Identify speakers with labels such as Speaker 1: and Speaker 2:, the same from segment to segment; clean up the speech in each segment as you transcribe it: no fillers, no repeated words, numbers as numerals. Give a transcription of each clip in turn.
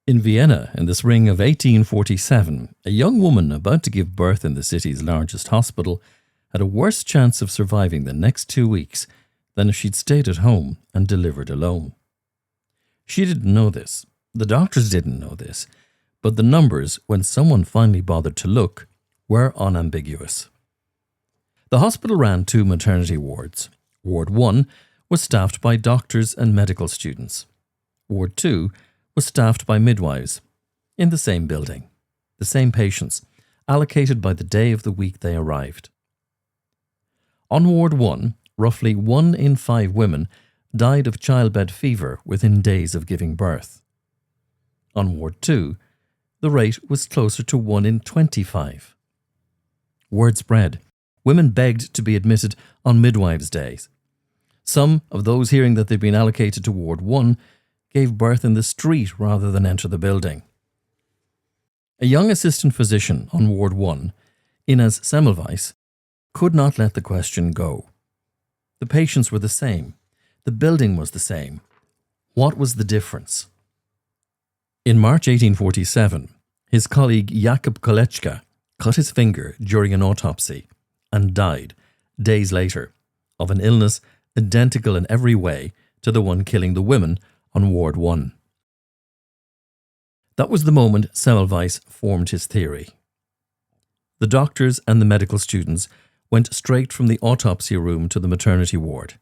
Speaker 1: In Vienna, in the spring of 1847, a young woman about to give birth in the city's largest hospital had a worse chance of surviving the next 2 weeks than if she'd stayed at home and delivered alone. She didn't know this, the doctors didn't know this, but the numbers, when someone finally bothered to look, were unambiguous. The hospital ran 2 maternity wards. Ward 1 was staffed by doctors and medical students. Ward 2 was staffed by midwives, in the same building, the same patients, allocated by the day of the week they arrived. On Ward 1, roughly 1 in 5 women died of childbed fever within days of giving birth. On Ward 2, the rate was closer to 1 in 25. Word spread. Women begged to be admitted on midwives' days. Some of those hearing that they'd been allocated to Ward 1 gave birth in the street rather than enter the building. A young assistant physician on Ward 1, Ines Semmelweis, could not let the question go. The patients were the same. The building was the same. What was the difference? In March 1847, his colleague Jakub Koleczka cut his finger during an autopsy and died, days later, of an illness identical in every way to the one killing the women on Ward 1. That was the moment Semmelweis formed his theory. The doctors and the medical students went straight from the autopsy room to the maternity ward.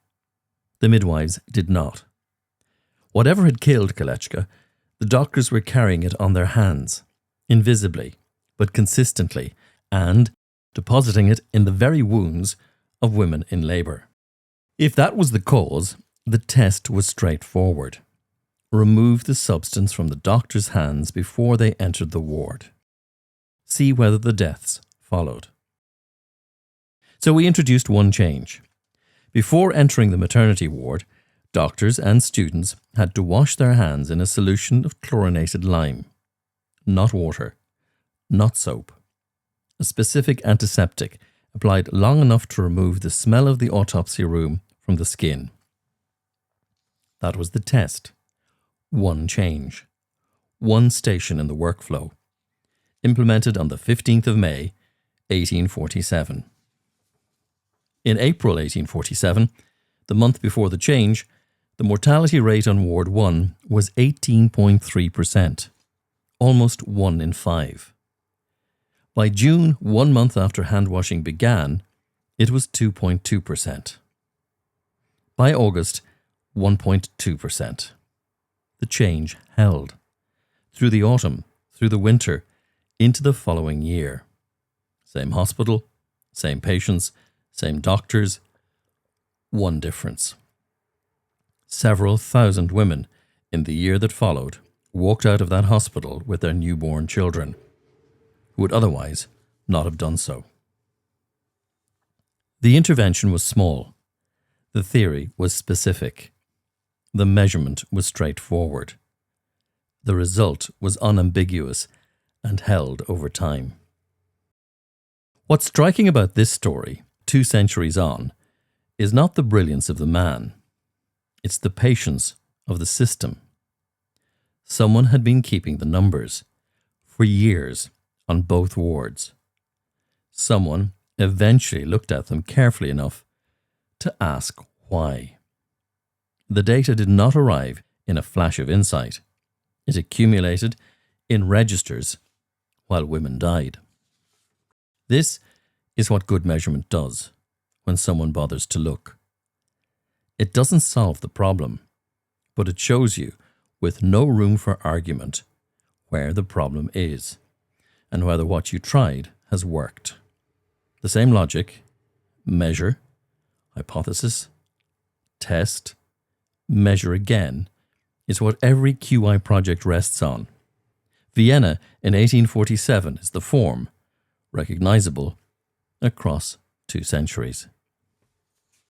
Speaker 1: The midwives did not. Whatever had killed Koleczka, the doctors were carrying it on their hands, invisibly, but consistently, and depositing it in the very wounds of women in labour. If that was the cause, the test was straightforward. Remove the substance from the doctor's hands before they entered the ward. See whether the deaths followed. So we introduced one change. Before entering the maternity ward, doctors and students had to wash their hands in a solution of chlorinated lime. Not water, not soap. A specific antiseptic applied long enough to remove the smell of the autopsy room from the skin. That was the test. One change. One station in the workflow. Implemented on the 15th of May, 1847. In April 1847, the month before the change, the mortality rate on Ward 1 was 18.3%, almost 1 in 5. By June, 1 month after hand-washing began, it was 2.2%. By August, 1.2%. The change held. Through the autumn, through the winter, into the following year. Same hospital, same patients, same doctors. One difference. Several thousand women in the year that followed walked out of that hospital with their newborn children, who would otherwise not have done so. The intervention was small. The theory was specific. The measurement was straightforward. The result was unambiguous and held over time. What's striking about this story, 2 centuries on, is not the brilliance of the man. It's the patience of the system. Someone had been keeping the numbers for years on both wards. Someone eventually looked at them carefully enough to ask why. The data did not arrive in a flash of insight. It accumulated in registers while women died. This is what good measurement does when someone bothers to look. It doesn't solve the problem, but it shows you, with no room for argument, where the problem is and whether what you tried has worked. The same logic, measure, hypothesis, test, measure again, is what every QI project rests on. Vienna in 1847 is the form, recognizable across 2 centuries.